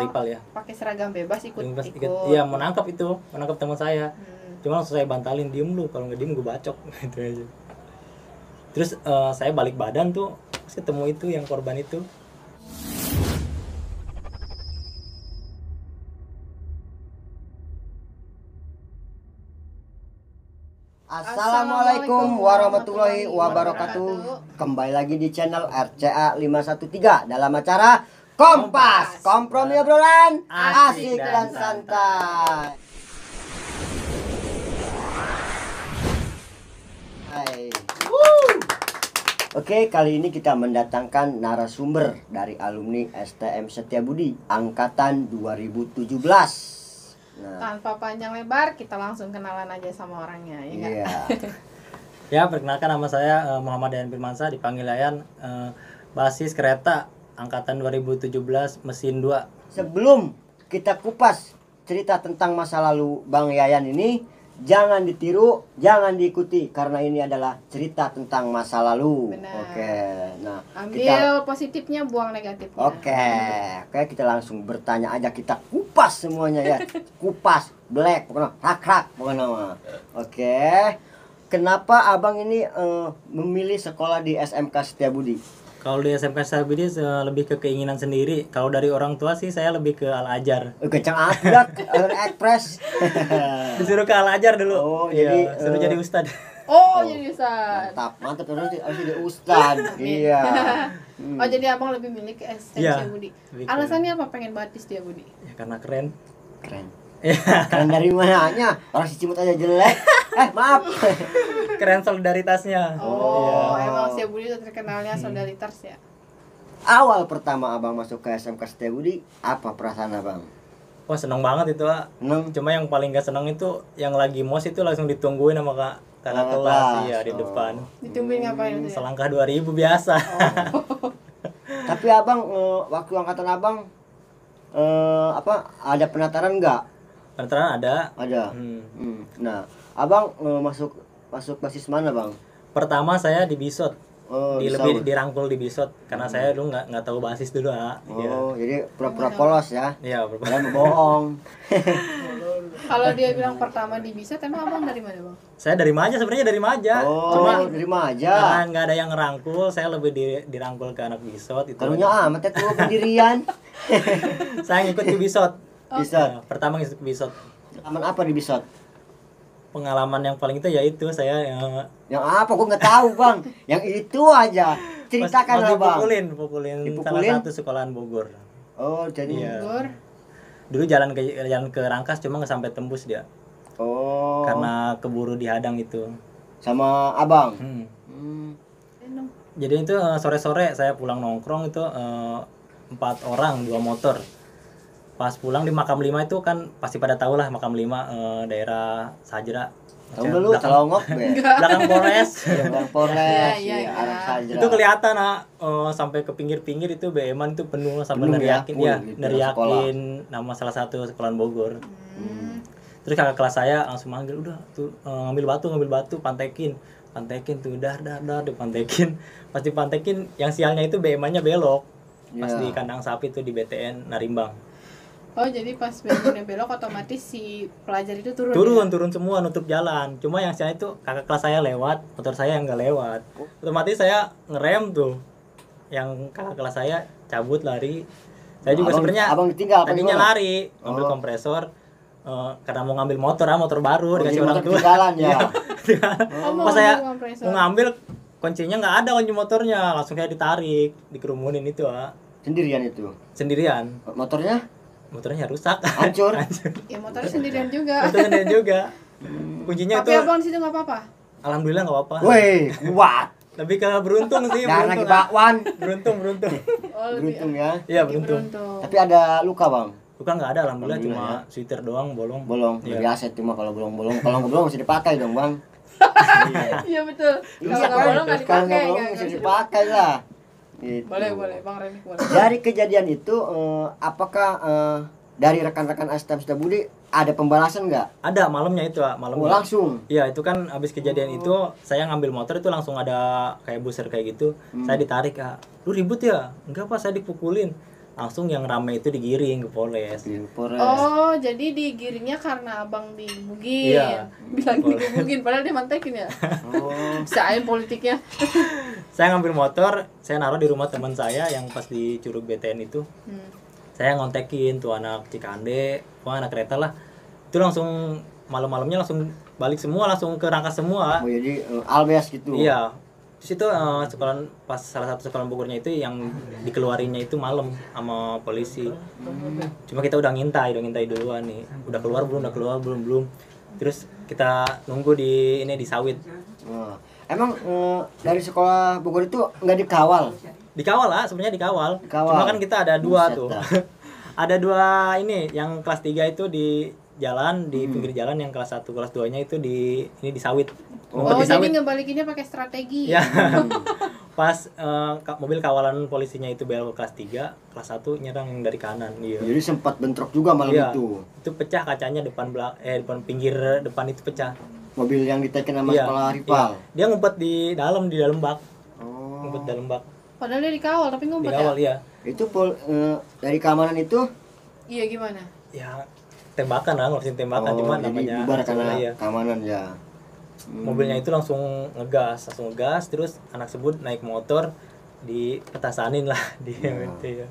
rival ya. Pakai seragam bebas ikut. Iya, menangkap teman saya. Cuma langsung saya bantalin, diem lu, kalau nggak diem gue bacok gitu aja. Terus saya balik badan tuh, terus ketemu itu yang korban itu. Assalamualaikum warahmatullahi wabarakatuh. Kembali lagi di channel RCA 513 dalam acara Kompas, kompromi obrolan asik dan santai. Hai. Oke, kali ini kita mendatangkan narasumber dari alumni STM Setiabudi angkatan 2017. Nah, Tanpa panjang lebar, kita langsung kenalan aja sama orangnya, ya nggak? iya. Ya, perkenalkan nama saya Muhammad Dayan Firmansyah, dipanggil Yayan, basis kereta angkatan 2017 mesin 2. Sebelum kita kupas cerita tentang masa lalu Bang Yayan ini, jangan ditiru, jangan diikuti karena ini adalah cerita tentang masa lalu. Benar. Oke. Nah, Ambil positifnya, buang negatifnya. Oke, kita langsung bertanya aja, kita kupas semuanya ya. Kupas, black, pokoknya rak pokoknya mah. Oke. Kenapa Abang ini memilih sekolah di SMK Setiabudi? Kalau di SMK Setiabudi lebih ke keinginan sendiri. Kalau dari orang tua sih saya lebih ke Al-Azhar. Kencang aja, Express. Disuruh ke Al-Azhar dulu. Oh, iya, jadi, suruh jadi ustad. Oh, jadi Ustaz. Mantap terus harus jadi ustad. Iya. Oh, jadi abang lebih milih ke STM Iya, Setiabudi. lebih ke- Alasannya apa pengen banget di Setiabudi? Ya, karena keren. Keren. Iya, Keren dari mananya? Orang si Cimut aja jelek. Maaf. keren solidaritasnya. Oh, Iya. emang Setiabudi itu terkenalnya solidaritas ya. Awal pertama Abang masuk ke SMK Setiabudi, apa perasaan Abang? Wah, seneng banget itu, Pak. Seneng? Cuma yang paling gak seneng itu yang lagi mos itu langsung ditungguin sama kakak Kakak kelas, kelas. iya, di Oh. depan. Ditungguin ngapain itu ya? Selangkah 2000 biasa. Tapi Abang waktu angkatan Abang ada penataran enggak? Penataran ada. Ada. Hmm. Nah, Abang masuk basis mana, Bang? Pertama saya di Bisot. Oh, di Lebih Saur. dirangkul di Bisot karena saya dulu nggak tahu basis dulu, ah. Oh, jadi pura-pura polos ya. Iya, Padahal bohong. Kalau dia bilang pertama di bisa, emang abang dari mana bang? saya dari Maja, sebenarnya dari Maja. Oh, Cuma dari Maja. karena nggak ada yang ngerangkul, saya lebih dirangkul ke anak Bisot itu. Karunya amat ya tuh pendirian. Saya ngikut di Bisot. Bisot. Ya, pertama ngikut Bisot. Aman apa di Bisot? Pengalaman yang paling itu yaitu saya Yang apa? Gua nggak tahu, Bang. Yang itu aja. Ceritakan lah, Bang. dipukulin salah Dipukulin? satu sekolahan Bogor. Oh, jadi. Iya. Bogor. Dulu jalan ke Rangkas cuma nggak sampai tembus dia. Oh. Karena keburu dihadang itu. Sama Abang. Hmm. Hmm. Jadi itu sore-sore saya pulang nongkrong itu 4 orang 2 motor. Pas pulang di Makam 5 itu kan pasti pada tahu lah Makam 5 daerah Sajra. Tahu dulu Celongok be. Belakang Polres. Yang Polres, Iya, iya. arah Sajra. Itu kelihatan sampai ke pinggir-pinggir itu BM-an itu penuh sampai Penuh ya, neriakin full ya, gitu, neriakin nama salah satu sekolahan Bogor. Terus kakak kelas saya langsung manggil, udah tuh ngambil batu, pantekin tuh, dar dipantekin. Pas dipantekin yang sialnya itu BM-nya belok. Pas Iya. di kandang sapi tuh di BTN Narimbang. Oh, jadi pas bensinnya belok otomatis si pelajar itu turun. Turun semua nutup jalan. Cuma yang saya itu kakak kelas saya lewat, motor saya yang nggak lewat. Otomatis saya ngerem tuh. Yang kakak kelas saya cabut lari. Saya juga sebenarnya Abang ditinggal apa tadinya gimana? lari, ngambil kompresor karena mau ngambil motor Oh, baru dikasih jadi orang motor tua. ketinggalan ya. Oh, mau Pas saya ambil kompresor. mau ngambil kuncinya nggak ada kunci motornya, langsung kayak ditarik, dikerumunin itu, ah. Sendirian itu. Sendirian. Motornya Rusak. hancur. Ya motor sendirian juga. Itu sendirian juga. Kuncinya Tapi itu abang di situ nggak apa-apa. alhamdulillah nggak apa-apa. Woi, kuat. Lebih ke beruntung sih, Jangan lagi beruntung. Ah. bakwan. Beruntung. Oh, lebih Beruntung ya. Iya, lebih beruntung. Tapi ada luka, Bang. Bukan nggak ada, alhamdulillah, cuma Alhamdulillah sweater doang bolong. Bolong. Iya. Biasa cuma kalau bolong-bolong. Kalau nggak bolong masih dipakai dong, Bang. Iya betul. Kalau Iya, nggak bolong nggak kalau nggak dipakai. bolong nggak masih usah. dipakai lah. Gitu. Boleh, Bang Remik boleh. Dari kejadian itu, apakah dari rekan-rekan STM Setiabudi ada pembalasan nggak? Ada malamnya itu, ah, Oh, malamnya. langsung. Iya, itu kan habis kejadian itu saya ngambil motor itu langsung ada kayak buser kayak gitu. Saya ditarik, ah. Lu ribut ya? Enggak, Pak, saya dipukulin. langsung yang rame itu digiring ke Polres. Polres. Oh, jadi digiringnya karena abang dibugin. Iya. Bilang dibugin, padahal dia mantekin ya. Oh. Bisain politiknya. Saya ngambil motor, saya naruh di rumah teman saya yang pas di Curug BTN itu. Saya ngontekin tuh anak Cikande, anak kereta lah. Itu langsung malam-malamnya langsung balik semua, langsung ke Rangkas semua. Oh, jadi Albes gitu. Iya. Terus itu sekolah pas salah satu sekolah Bogornya itu yang dikeluarinnya itu malam sama polisi. Cuma kita udah ngintai duluan nih. Udah keluar belum. Terus kita nunggu di sawit. Oh. Emang dari sekolah Bogor itu nggak dikawal? Dikawal lah, sebenarnya dikawal. Dikawal. Cuma kan kita ada dua Buset tuh. dah. Ada dua ini, yang kelas 3 itu di jalan, di pinggir jalan, yang kelas 1, kelas 2-nya itu di sawit. Oh, Ngumpet di jadi sawit. ngebalikinnya pakai strategi. Ya. Pas mobil kawalan polisinya itu belok ke kelas 3, kelas 1 nyerang yang dari kanan. Iya. Jadi sempat bentrok juga malam Iya. itu. Itu pecah kacanya depan pinggir depan itu pecah. Mobil yang diteken sama Iya. sekolah rival. Iya. Dia ngumpet di dalam bak. Oh. Ngumpet dalam bak. Padahal dia dikawal tapi ngumpet Dikawal ya. ya. Itu dari keamanan itu Iya gimana? Ya tembakan lah, ngurusin tembakan cuma jadi namanya bubar karena iya. keamanan ya. Mobilnya itu langsung ngegas terus anak sebut naik motor dipetasanin lah dia gitu ya.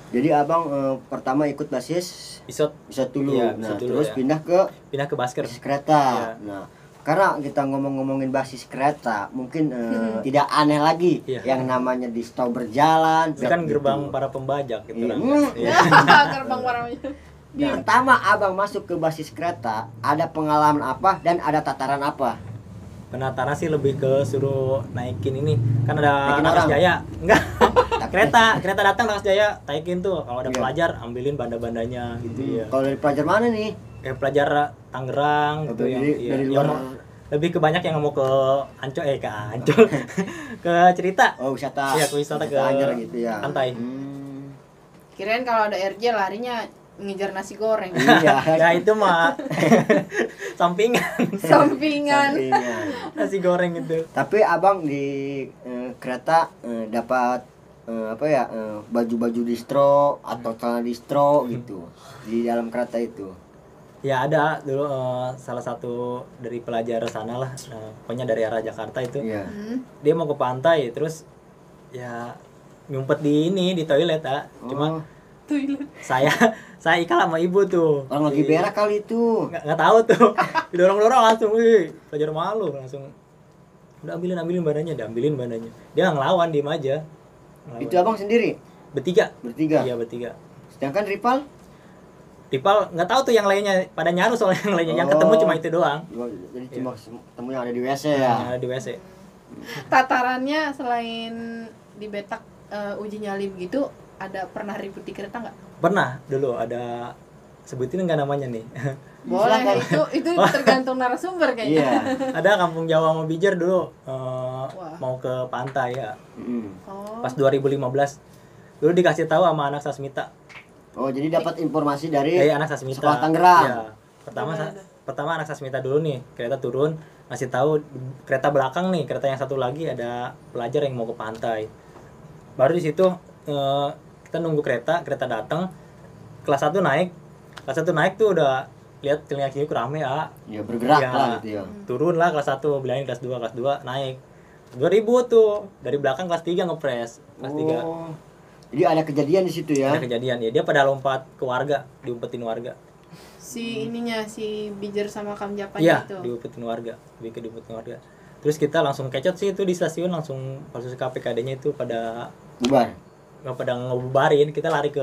Jadi abang pertama ikut basis Isot dulu, Iya, nah Isot dulu, terus ya. pindah ke basker. basis kereta. Iya. Nah karena kita ngomongin basis kereta, mungkin tidak aneh lagi Iya. yang namanya di stop berjalan. Itu kan gitu. gerbang para pembajak gitu Iya. kan. Iya. Gerbang warnanya. Nah, pertama abang masuk ke basis kereta, ada pengalaman apa dan ada tataran apa? Penataran sih lebih ke suruh naikin ini. Kan ada Naikin Nakas orang? Jaya. Enggak. kereta datang Nakas Jaya, naikin tuh. Kalau ada Iya. pelajar ambilin banda-bandanya gitu ya. Kalau dari pelajar mana nih? Pelajar Tangerang gitu yang dari yang luar. mau- lebih ke banyak yang mau ke Ancol ke Ancol ke cerita. Oh, wisata. Iya, ke wisata ke Anyer gitu ya. pantai. Kirain kalau ada RJ larinya ngejar nasi goreng. Iya. Ya itu mah sampingan Sampingan. Sampingan. nasi goreng itu. Tapi abang di kereta dapat baju-baju distro atau celana distro gitu di dalam kereta itu. Ya ada dulu salah satu dari pelajar sana lah, pokoknya dari arah Jakarta itu. Iya. Dia mau ke pantai terus ya ngumpet di toilet Cuma Oh, saya ikal sama ibu tuh. orang lagi berak kali itu. Nggak tahu tuh. Didorong-dorong langsung, wih, pelajar malu langsung. Udah ambilin badannya, Dia nggak ngelawan, diem aja. Ngelawan. Itu abang sendiri Bertiga. bertiga. Iya, bertiga. Sedangkan rival Ripal nggak tahu tuh yang lainnya pada nyaru, soalnya yang lainnya yang ketemu cuma itu doang. jadi cuma temu yang ada di WC Yang ya. ada di WC. Tatarannya selain dibetak uji nyali begitu, ada pernah ribut di kereta nggak? Pernah dulu ada, sebutin nggak namanya nih. Boleh, Silakan. itu tergantung narasumber kayaknya. Iya. Ada Kampung Jawa sama Bijer dulu Wah. mau ke pantai ya. Oh. Pas 2015 dulu dikasih tahu sama anak Sasmita. Oh, jadi dapat informasi dari Dari anak Sasmita. Sekolah Tangerang. Iya. Pertama anak Sasmita dulu nih, kereta turun, ngasih tahu kereta belakang nih, kereta yang satu lagi ada pelajar yang mau ke pantai. Baru di situ kita nunggu kereta datang, kelas 1 naik. Kelas 1 naik tuh udah lihat telinga kiri rame ya. Ya bergerak Ya, lah gitu ya. turun lah kelas 1, bilangin kelas 2 naik. 2000 tuh, dari belakang kelas 3 ngepres. Kelas 3. Oh. Jadi ada kejadian di situ ya. Ada kejadian ya, dia pada lompat ke warga, diumpetin warga. Si Bijer sama Kamjapanya Iya, itu. diumpetin warga, diumpetin warga. Terus kita langsung kecot sih itu di stasiun, langsung kasus KPKD-nya itu pada Bubar. nggak pada ngebubarin, kita lari ke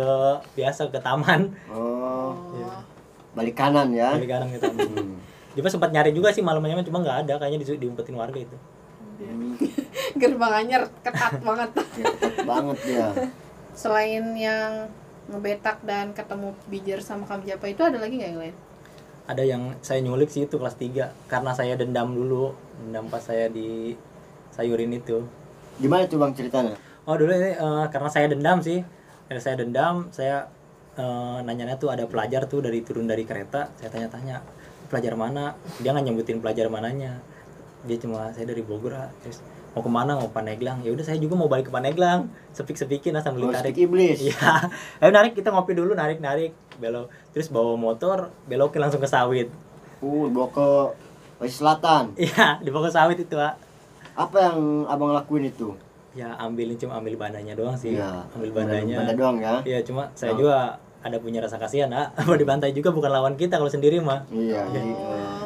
biasa ke taman. Oh, Iya. balik kanan ya. Balik kanan ke taman. Dia sempat nyari juga sih malamnya, cuma nggak ada, kayaknya diumpetin warga itu. Gerbang anyar ketat banget. Ya, ketat banget ya. Selain yang ngebetak dan ketemu Bijer sama Kamjapa itu ada lagi nggak yang lain? Ada yang saya nyulik sih itu kelas 3 karena saya dendam pas saya di sayurin itu. Gimana tuh Bang ceritanya? Oh dulu ini karena saya dendam sih. Karena saya dendam, saya nanyanya tuh ada pelajar tuh turun dari kereta, saya tanya-tanya, "Pelajar mana?" Dia nggak nyebutin pelajar mananya. Dia cuma, "Saya dari Bogor." Terus mau kemana, mau Pandeglang. Ya udah saya juga mau balik ke Pandeglang, sepik-sepikin lah sambil Oh, ditarik. speak iblis. Iya, ayo narik, kita ngopi dulu, narik belok, terus bawa motor belokin langsung ke sawit. Bawa ke Pesisir Selatan. Iya, dibawa ke sawit itu, Pak. Apa yang abang lakuin itu? Ya cuma ambil bandanya doang sih. Iya, Ambil bandanya. banda doang ya. Iya, cuma saya Oh. juga ada punya rasa kasihan, mau dibantai juga bukan lawan kita kalau sendiri mah. Iya, Oh. jadi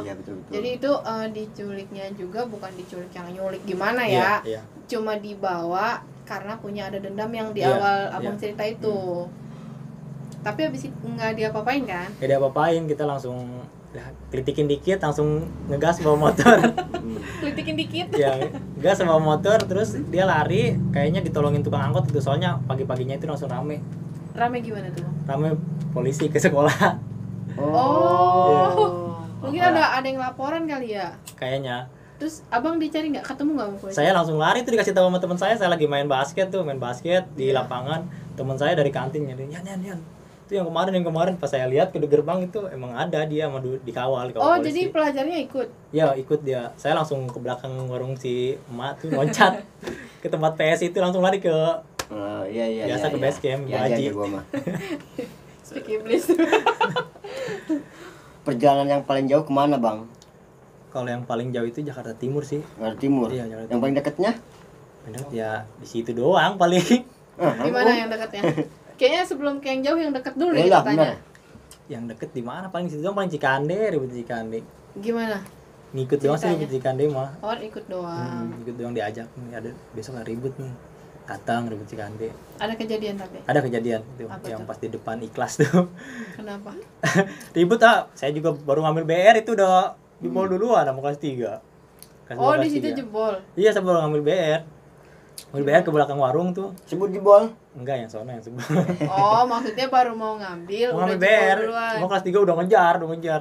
iya betul. Jadi itu diculiknya juga bukan diculik yang nyulik gimana ya? Iya. Cuma dibawa karena punya ada dendam yang di Iya, awal abang iya. cerita itu. Tapi habis itu nggak diapa-apain kan? Gak ada apa-apain, kita langsung ya, kritikin dikit langsung ngegas bawa motor. Kritikin dikit. Ya, gas bawa motor terus dia lari, kayaknya ditolongin tukang angkot itu soalnya pagi-paginya itu langsung rame. Rame gimana tuh? Rame polisi ke sekolah Oh. Mungkin ada yang laporan kali ya. kayaknya. Terus abang dicari nggak ketemu nggak sama polisi? Saya langsung lari tuh dikasih tahu sama teman saya lagi main basket di Iya. lapangan. Teman saya dari kantin nyari, Yan. Itu yang kemarin pas saya lihat ke gerbang itu emang ada dia sama dikawal Oh, polisi. jadi pelajarnya ikut. Ya ikut dia. Saya langsung ke belakang warung si emak tuh loncat ke tempat PS itu langsung lari ke Iya. Biasa ke base camp, Ya, Bu Haji. aja gua mah. Speak iblis. Perjalanan yang paling jauh kemana bang? kalau yang paling jauh itu Jakarta Timur sih. Jakarta Timur. Iya, Jakarta Yang paling dekatnya? Bener, ya di situ doang paling. Gimana yang dekatnya? Kayaknya sebelum ke yang jauh yang dekat dulu Iya kita lah, tanya. benar. Yang deket di mana paling situ doang, paling Cikande, ribut Cikande. Gimana? Ngikut doang sih Ceritanya. ribut Cikande mah. Oh, ikut doang. Ikut doang diajak nih, ada besok ada ribut nih. Katang ribut Cikande. Ada kejadian tapi. Ada kejadian itu Apa yang tuh? pas di depan Ikhlas tuh. Kenapa? Ribut saya juga baru ngambil BR itu udah jebol duluan sama kelas 3. Oh, di situ jebol. Iya, saya baru ngambil BR. Ngambil BR ke belakang warung tuh. Sebut jebol. Enggak, yang sono yang sebelum. Oh, maksudnya baru mau ngambil Mau udah ngambil jebol BR. duluan. Mau kelas 3 udah ngejar.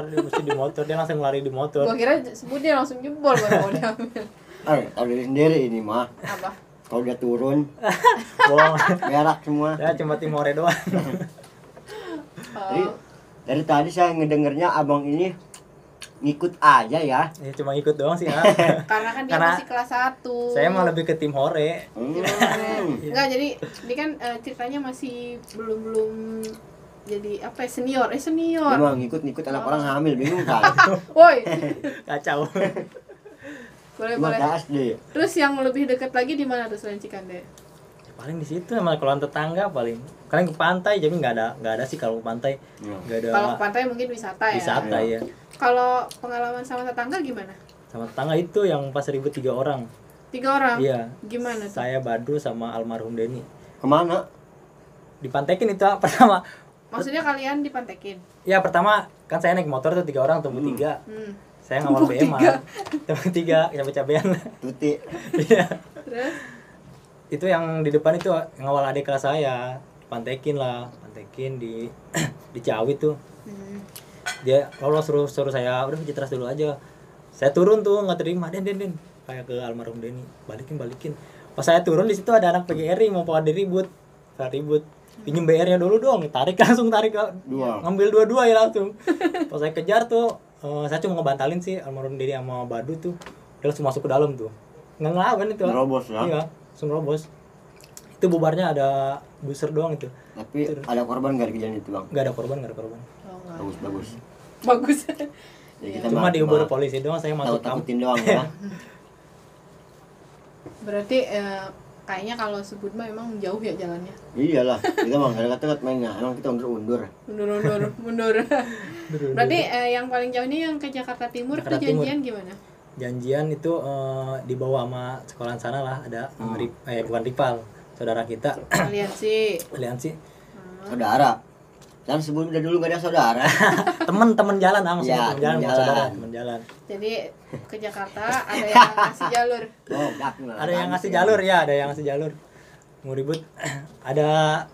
Dia mesti di motor, dia langsung lari di motor. Gua kira sebut dia langsung jebol baru mau diambil. Tahu diri sendiri ini mah. Apa? Kalau udah turun, Bohong. berak semua. Ya cuma Timore doang. Jadi Oh, dari tadi saya ngedengernya abang ini ngikut aja ya. Ya cuma ikut doang sih, ah. karena kan dia Karena masih kelas 1. Saya mah lebih ke tim Hore. Enggak, jadi ini kan ceritanya masih belum jadi apa ya, senior. Senior. Emang ngikut anak orang hamil bingung kan. Woi, Kacau. boleh Cuma boleh. ke SD. Terus yang lebih dekat lagi di mana tuh selain Cikande? Paling di situ sama kalau tetangga paling. Kalian ke pantai, jadi nggak ada sih kalau ke pantai. Ya. Nggak ada Kalau ke pantai mungkin wisata ya. wisata ya. Kalau pengalaman sama tetangga gimana? Sama tetangga itu yang pas ribut 3 orang. 3 orang? Iya. Gimana tuh? Saya Badru sama almarhum Denny. Kemana? Dipantekin itu pertama. Maksudnya kalian dipantekin? Ya pertama kan saya naik motor tuh 3 orang, tumbuh 3. Hmm. Saya ngawal BM. Tumbuh 3, cabe-cabean. Tuti. Iya. Terus? Itu yang di depan itu ngawal adik kelas saya. Pantekin di di Ciawi tuh. Hmm. Dia kalau suruh saya udah Citras dulu aja. Saya turun tuh nggak terima, Den kayak ke almarhum Denny, balikin. Pas saya turun di situ ada anak PGRI mau pada ribut. Pinjem BR-nya dulu dong, tarik Dua. ngambil dua-dua ya langsung. Pas saya kejar tuh saya cuma ngebantalin sih almarhum Denny sama Badu tuh. Dia langsung masuk ke dalam tuh. Nggak ngelawan itu. Nerobos ya? Iya, langsung nerobos. Itu bubarnya ada buser doang itu. Tapi ada korban nggak di kejadian itu bang? Nggak ada korban. Oh, enggak. Bagus. Bagus. Jadi Iya. kita Cuma mah- diubur mah polisi doang, saya masuk kamp. takutin doang ya. Berarti kayaknya kalau sebut mah emang jauh ya jalannya. Iyalah, kita mah nggak ada kata mainnya. Emang kita undur. Mundur. Berarti yang paling jauh ini yang ke Jakarta Timur Jakarta itu janjian gimana? Janjian itu dibawa sama sekolahan sana lah, ada bukan rival, saudara kita. Aliansi. Saudara. Dan sebelum udah dulu nggak ada saudara. temen jalan Ya, maksudnya temen jalan, bukan temen saudara, jalan. temen jalan. Jadi ke Jakarta ada yang ngasih jalur. Oh, Ada yang ngasih jalur ya, ada yang ngasih jalur. Mau ribut, ada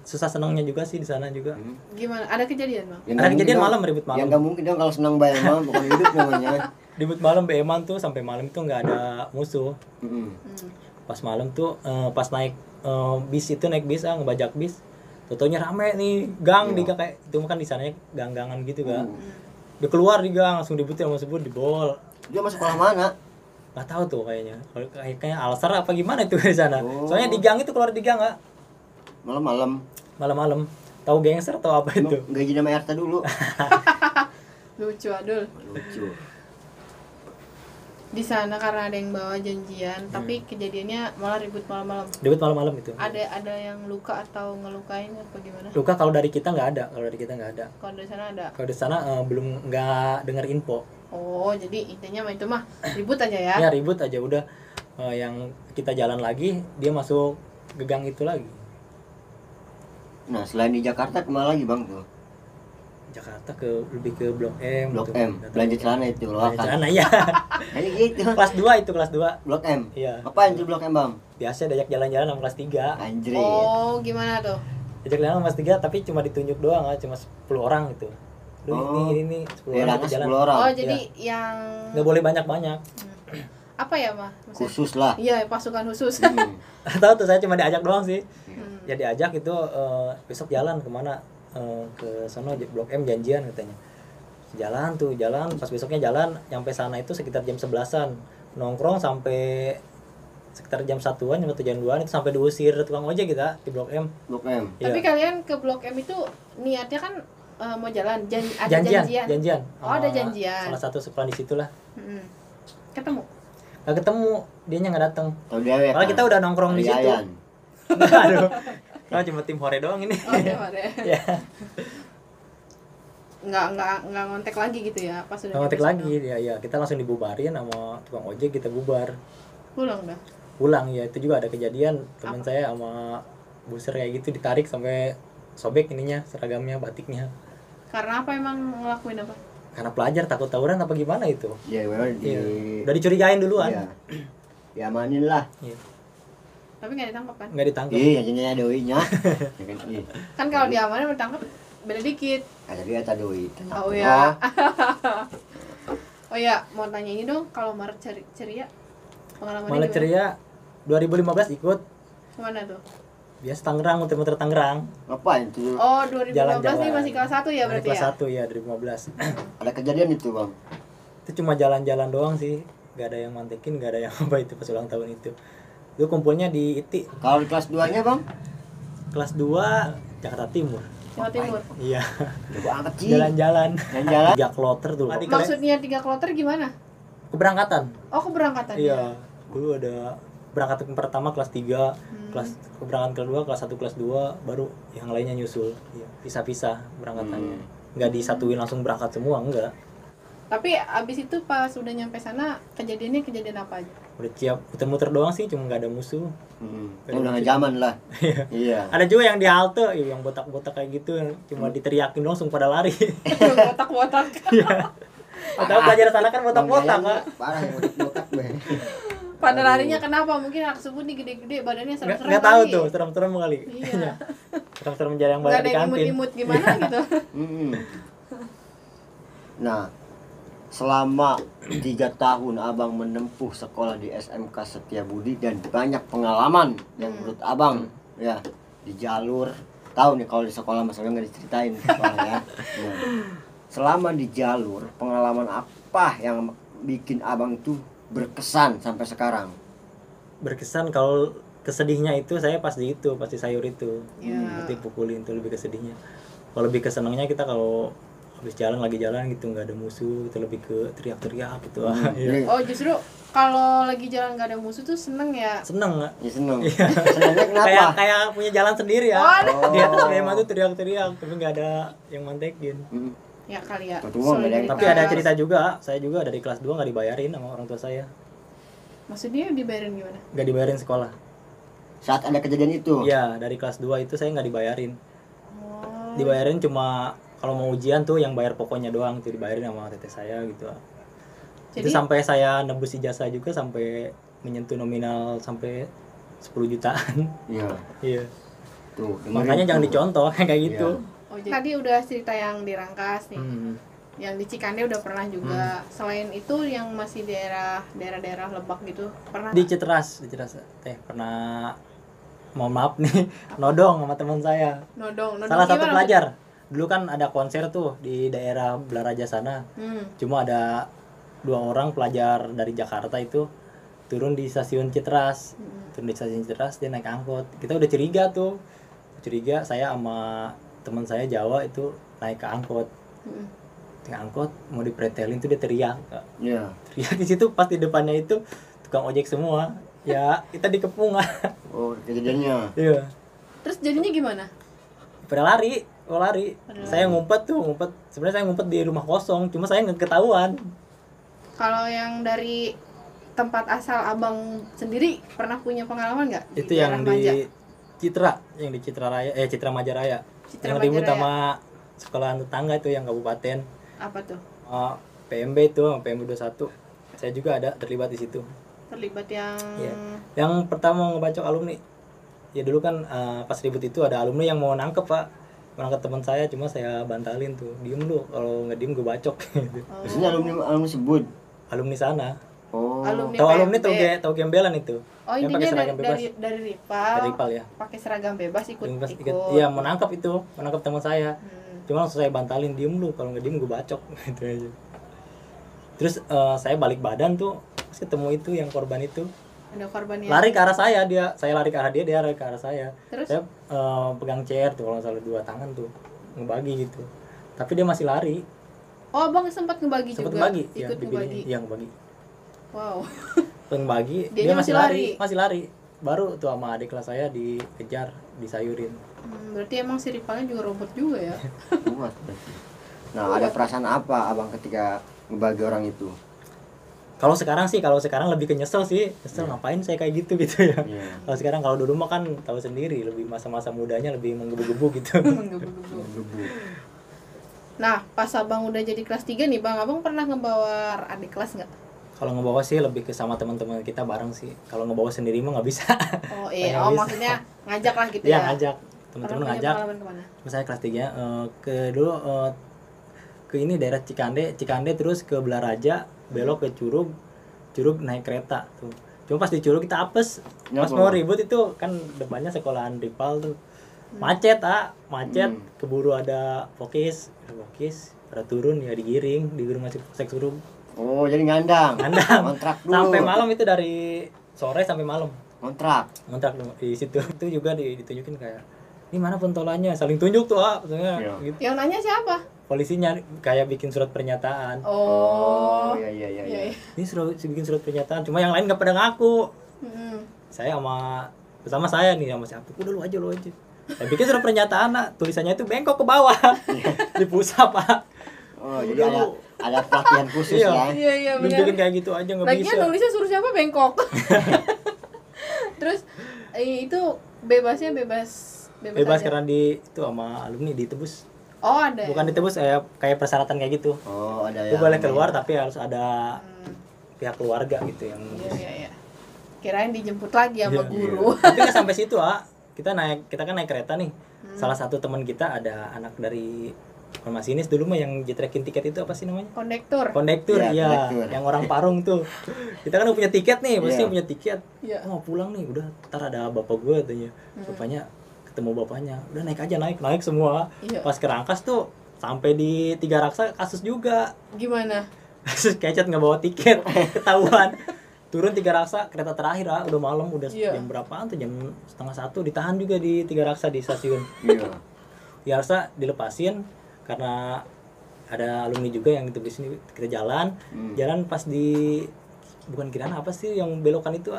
susah senangnya juga sih di sana juga. Gimana? Ada kejadian, Bang? Yang Ada nggak kejadian mungkin malam, dong. ribut malam. Yang nggak mungkin dong kalau senang bayar mah bukan hidup namanya. Ribut malam BM-an tuh sampai malam itu nggak ada musuh. Mm-mm. Pas malam tuh pas naik bis ngebajak bis. Totonya rame nih, gang di kayak itu kan di sananya gang-gangan gitu kan. Dia keluar di gang langsung dibutin sama sebut dibol. Dia masuk sekolah mana? Nggak tahu tuh kayaknya. Kayaknya Alsar apa gimana itu di sana. Oh. Soalnya di gang itu keluar di gang nggak Malam-malam. malam-malam. Tahu gangster atau apa itu? Gaji nama RT dulu. Lucu Adul. Lucu. Di sana karena ada yang bawa janjian, tapi kejadiannya malah ribut malam-malam. Ribut malam-malam itu. Ada yang luka atau ngelukain apa gimana? Luka kalau dari kita nggak ada. Kalau dari kita nggak ada. Kalau dari sana ada. Kalau di sana belum nggak dengar info. Oh, jadi intinya mah itu mah ribut aja ya. Ya ribut aja udah. Yang kita jalan lagi dia masuk ke gang itu lagi. Nah, selain di Jakarta kemana lagi Bang tuh? Jakarta lebih ke Blok M. Blok gitu. M. Belanja celana itu loh Belanja kan. celana ya. Kayak gitu. Kelas 2 itu kelas 2. Blok M. Iya. Ngapain tuh Blok M Bang? Biasa diajak jalan-jalan sama kelas 3. Anjir. Oh, gimana tuh? Diajak jalan sama kelas 3 tapi cuma ditunjuk doang, cuma 10 orang gitu. Duh, Oh. ini 10 Ya, orang ada itu jalan. 10 orang. Oh, jadi yang Nggak boleh banyak-banyak. apa ya, Mah? Maksudnya- Khusus lah. Iya, pasukan khusus. Hmm. Tahu tuh saya cuma diajak doang sih. Hmm. Ya diajak itu besok jalan kemana? Ke sono Blok M janjian katanya. Jalan pas besoknya jalan nyampe sana itu sekitar jam 11-an. Nongkrong sampai sekitar jam 1-an, jam 1 jam 2-an itu sampai diusir tukang ojek kita di Blok M. Blok M. Tapi Iya. kalian ke Blok M itu niatnya kan mau jalan, ada janjian. Janjian. Oh, ada Sama janjian. Salah satu sekolah di situ lah. Hmm. Ketemu. Nggak ketemu, dianya nggak datang. Tahu dia ya. Malah kita udah nongkrong di situ. Ayan. Aduh. Kalau cuma tim hore doang ini. Oh, ada. Ya. Nggak ngontek lagi gitu ya pas sudah Ngontek nyampe lagi ya kita langsung dibubarin sama tukang ojek, kita bubar. sono. Pulang dah. Pulang ya, itu juga ada kejadian teman saya sama buser kayak gitu ditarik sampai sobek ininya, seragamnya, batiknya. Karena apa emang ngelakuin apa? Karena pelajar takut tawuran apa gimana itu. Ya, memang di Iya. Udah dicurigain duluan. Iya. Diamanin lah. Iya. Tapi nggak ditangkap kan? Nggak ditangkap. Iya, jadinya doinya. Ya kan, iya. Kan kalau diamanin ditangkap beda dikit. Ada dia tak doi. Oh ya. Oh ya, mau tanya ini dong, kalau Maret ceria pengalamannya Malah gimana? ceria 2015 ikut Kemana tuh? biasa Tangerang, muter-muter Tangerang. Ngapain tuh? Oh, 2015 Jalan-jalan. nih masih kelas 1 ya Dari berarti kelas ya? 1 ya 2015. Ada kejadian itu, Bang. Itu cuma jalan-jalan doang sih. Gak ada yang mantekin, gak ada yang apa itu pas ulang tahun itu. Itu kumpulnya di ITI, Kalau di kelas 2-nya, Bang? kelas 2 Jakarta Timur. Jawa Timur. Iya. Udah banget sih. Jalan-jalan. Jalan-jalan. 3 kloter tuh. Maksudnya 3 kloter gimana? Keberangkatan. Oh, keberangkatan. Iya. Dulu ada berangkat pertama kelas 3, kelas keberangkatan kedua kelas 1 kelas 2, baru yang lainnya nyusul. Iya, pisah-pisah berangkatannya. Nggak disatuin langsung berangkat semua, enggak. Tapi abis itu pas udah nyampe sana kejadiannya kejadian apa aja? Udah siap muter-muter doang sih, cuma nggak ada musuh. Ya udah nggak zaman lah. Iya. Ada juga yang di halte, yang botak-botak kayak gitu, yang cuma diteriakin doang langsung pada lari. Botak-botak. Iya. Tahu pelajaran sana kan botak-botak, Kak. Parah yang botak-botak gue. Pada larinya kenapa? Mungkin anak subuh nih gede-gede badannya serem-serem. Nggak tahu kali. tuh, serem-serem kali. Iya. Serem-serem jarang Nggak bayar ada di yang kantin. imut-imut gimana gitu. Nah, selama 3 tahun abang menempuh sekolah di SMK Setiabudi dan banyak pengalaman yang menurut abang ya di jalur, tahu nih kalau di sekolah masalahnya nggak diceritain di sekolah ya. Nah, selama di jalur, pengalaman apa yang bikin abang itu berkesan sampai sekarang? Berkesan kalau kesedihnya itu saya pas di sayur itu. Iya. Dipukulin itu lebih kesedihnya. Kalau lebih kesenangnya kita kalau habis lagi jalan gitu nggak ada musuh, kita lebih ke teriak-teriak gitu. Iya. Oh, justru kalau lagi jalan nggak ada musuh tuh seneng ya. Seneng nggak? Ya seneng. Senengnya kenapa? Kayak punya jalan sendiri ya. Oh. Di atas Sleman tuh teriak-teriak tapi nggak ada yang mantekin. Ya kali ya. Betul, nggak ada yang- Tapi ada cerita juga, saya juga dari kelas 2 nggak dibayarin sama orang tua saya. Maksudnya dibayarin gimana? Nggak dibayarin sekolah. Saat ada kejadian itu. Iya, dari kelas 2 itu saya nggak dibayarin. Oh. Dibayarin cuma kalau mau ujian tuh yang bayar pokoknya doang tuh dibayarin sama teteh saya gitu. Itu Jadi sampai saya nebus ijazah juga sampai menyentuh nominal sampai 10 jutaan. Iya. Iya. Tuh, dengerin Makanya jangan tuh. dicontoh kayak gitu. oh, jadi tadi udah cerita yang di Rangkas nih. Yang di Cikande udah pernah juga. Selain itu yang masih daerah-daerah Lebak gitu pernah Di nggak? Cetras teh pernah, mohon maaf nih, nodong sama teman saya. Nodong Salah satu gimana pelajar. Dulu kan ada konser tuh di daerah Belaraja sana. maksudnya? Cuma ada 2 orang pelajar dari Jakarta itu turun di stasiun Citras. Turun di stasiun Citras, dia naik angkot. Kita udah curiga tuh. Curiga, saya sama teman saya Jawa itu naik ke angkot. Naik angkot mau dipretelin tuh dia teriak. Iya. Teriak di situ pas di depannya itu tukang ojek semua. Ya, kita dikepung lah. Oh, kejadiannya. Iya. Terus jadinya gimana? Pada lari. Saya ngumpet. Sebenarnya saya ngumpet di rumah kosong, cuma saya nggak ketahuan. Kalau yang dari tempat asal abang sendiri pernah punya pengalaman nggak? Itu yang di Citra, yang di Citra Raya, Citra Majaraya. Citra Yang ribut Majaraya. sama sekolahan tetangga itu yang kabupaten. Apa tuh? PMB itu, PMB 21. Saya juga ada terlibat di situ. Terlibat yang Iya. Yang pertama ngebacok alumni. Ya dulu kan pas ribut itu ada alumni yang mau nangkep, Pak. Mau nangkep teman saya, cuma saya bantalin tuh. Diem lu, kalau nggak diem gue bacok gitu. Maksudnya alumni sebut. Alumni sana. Oh. Alumni Tahu alumni PMB. tahu gembelan itu. Oh, yang intinya pakai seragam bebas. dari Ripal. Dari Ripal ya. Pakai seragam bebas ikut. Iya, mau nangkep itu, mau nangkep teman saya. Cuma langsung saya bantalin, diem lu, kalau nggak diem gue bacok gitu aja. Terus saya balik badan tuh, terus ketemu itu yang korban itu. Ada korban yang Lari ke arah saya, saya lari ke arah dia lari ke arah saya. Terus? Saya pegang chair tuh, kalau nggak salah 2 tangan tuh, ngebagi gitu. Tapi dia masih lari. Oh, abang sempat ngebagi Sempat juga. ngebagi, ya, Ikut ngebagi. Iya ngebagi. Wow. Ngebagi, Dianya dia masih masih lari. Baru tuh sama adik kelas saya dikejar, disayurin. Berarti emang si Ripalnya juga robot juga ya? Kuat berarti. Nah, ada perasaan apa abang ketika ngebagi orang itu? Kalau sekarang lebih ke nyesel sih. Nyesel ngapain saya kayak gitu ya. Iya. Kalau sekarang, kalau dulu mah kan tahu sendiri, lebih masa-masa mudanya lebih menggebu-gebu gitu. Menggebu-gebu. Nah, pas abang udah jadi kelas 3 nih bang, abang pernah ngebawa adik kelas nggak? Kalau ngebawa sih lebih ke sama teman-teman kita bareng sih. Kalau ngebawa sendiri mah nggak bisa. Oh iya, Nggak bisa. maksudnya ngajak lah gitu Iya, ya? ngajak. Pernah Teman-teman punya ngajak. pengalaman kemana? Misalnya kelas 3 ke dulu ke ini daerah Cikande terus ke Belaraja, belok ke Curug naik kereta tuh. Cuma pas di Curug kita apes. Pas Kenapa, mau Bang? ribut itu kan depannya sekolahan Ripal tuh. Macet, keburu ada Pokis, pada turun ya digiring masih Polsek Curug. Oh, jadi ngandang. Kontrak dulu. Sampai malam itu, dari sore sampai malam. Kontrak. Ngontrak di situ. Itu juga ditunjukin kayak, ini mana pentolannya, saling tunjuk tuh maksudnya Iya. gitu. Yang nanya siapa? Polisinya kayak bikin surat pernyataan. Oh. Iya. Iya. Ini bikin surat pernyataan, cuma yang lain nggak pada ngaku. Saya sama saya nih sama siapa, udah lu aja. Saya bikin surat pernyataan, nak. Tulisannya itu bengkok ke bawah. Di pusat, Pak. Oh, Udah jadi lu. ada pelatihan khusus Iya. ya. Iya Lu benar. bikin kayak gitu aja nggak Lagian bisa. nulisnya suruh siapa bengkok. Terus itu bebasnya bebas Bebas aja? karena itu sama alumni ditebus. Oh ada. Bukan ditebus, kayak persyaratan kayak gitu. Oh, ada Lu boleh keluar tapi harus ada pihak keluarga gitu yang Iya. Kirain dijemput lagi sama Iya. guru. Tapi nggak sampai situ, kita kan naik kereta nih. Salah satu teman kita ada anak dari masinis dulu mah yang jetrekin tiket itu apa sih namanya? Kondektur. Kondektur, Iya, iya. kondektur. Yang orang Parung tuh. Kita kan udah punya tiket nih, pasti Iya. punya tiket. Iya. Oh, mau pulang nih, udah ntar ada bapak gue katanya. Bapaknya ketemu bapaknya. Udah naik aja, naik semua. Iya. Pas ke Rangkas tuh sampai di Tiga Raksa kasus juga. Gimana? Kasus kecet nggak bawa tiket, ketahuan. Turun Tiga Raksa, kereta terakhir udah malam, udah Iya. jam berapaan tuh, jam 12:30, ditahan juga di Tiga Raksa di stasiun. Iya. Tiga Raksa dilepasin karena ada alumni juga yang itu di sini. Kita jalan pas di bukan kiraan apa sih yang belokan itu,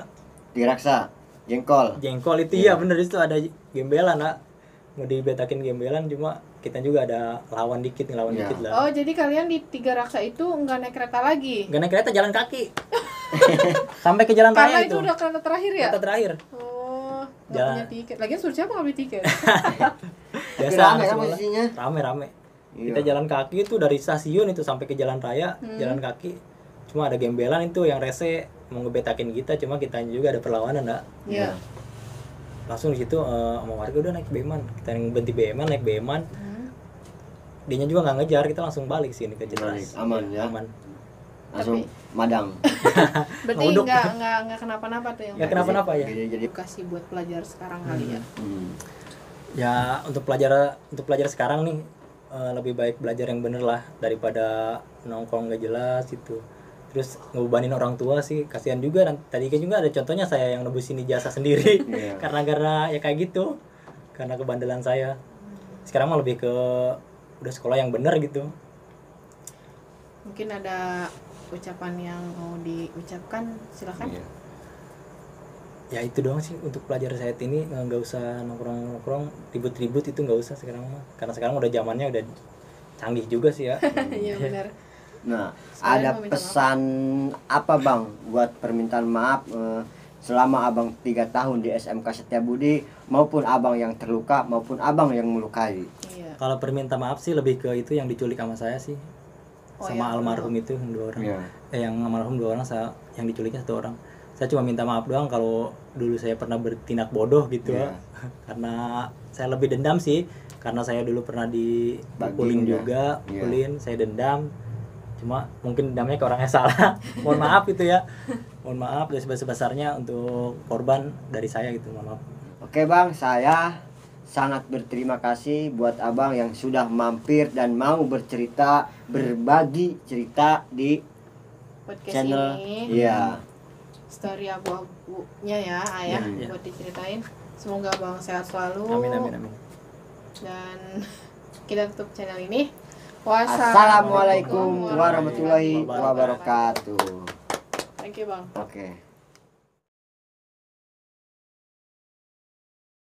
Diraksa, jengkol. Jengkol itu. Iya bener, itu ada gembelan, mau dibetakin gembelan, cuma kita juga ada lawan dikit Iya. dikit lah. Oh jadi kalian di Tiga Raksa itu nggak naik kereta lagi? Nggak naik kereta, jalan kaki. Sampai ke jalan Karena raya itu udah kereta terakhir ya? Kereta terakhir. Oh, nggak Jalan. punya tiket. Lagian suruh siapa nggak beli tiket? Tapi Biasa rame anak kan sekolah. posisinya? Rame. Iya. Kita jalan kaki itu dari stasiun itu sampai ke jalan raya, jalan kaki. Cuma ada gembelan itu yang rese mau ngebetakin kita, cuma kita juga ada perlawanan, enggak. Iya. Langsung di situ sama warga udah naik beman. Kita yang berhenti beman, naik beman. Dianya juga nggak ngejar, kita langsung balik sini ke Balik, Citras. aman ya. Aman. Langsung madang. Berarti Ngodok. nggak kenapa-napa tuh yang Nggak kenapa-napa ya. Jadi edukasi buat pelajar sekarang kali ya. Ya untuk pelajar sekarang nih lebih baik belajar yang bener lah daripada nongkrong nggak jelas itu. terus ngebebanin orang tua sih, kasihan juga. Tadi kan juga ada contohnya saya yang nebusin ijazah sendiri karena ya kayak gitu, karena kebandelan saya. Sekarang mah lebih ke udah sekolah yang bener gitu. Mungkin ada ucapan yang mau diucapkan, silakan. Ya itu doang sih untuk pelajar saya ini, nggak usah nongkrong ribut-ribut, itu nggak usah sekarang mah, karena sekarang udah zamannya udah canggih juga sih ya. Iya benar. Nah, Sekalian ada mau minta pesan apa Bang buat permintaan maaf selama Abang 3 tahun di SMK Setiabudi, maupun Abang yang terluka maupun Abang yang melukai? Iya. Kalau perminta maaf sih lebih ke itu yang diculik sama saya sih, sama ya, almarhum itu yang 2 orang. Iya. Yang almarhum 2 orang, saya yang diculiknya 1 orang. Saya cuma minta maaf doang kalau dulu saya pernah bertindak bodoh gitu ya. Karena saya lebih dendam sih, karena saya dulu pernah dipukulin juga, pukulin, saya dendam. Cuma mungkin dendamnya ke orangnya salah. Mohon maaf itu ya. Mohon maaf dari sebesar-besarnya untuk korban dari saya gitu, mohon maaf. Oke Bang, saya sangat berterima kasih buat Abang yang sudah mampir dan mau bercerita, berbagi cerita di Podcast channel. ini. Iya. Story abu-abunya ya ayah buat diceritain. Semoga Abang sehat selalu. Amin amin amin. Dan kita tutup channel ini. Assalamualaikum warahmatullahi wabarakatuh. Thank you Bang. Oke.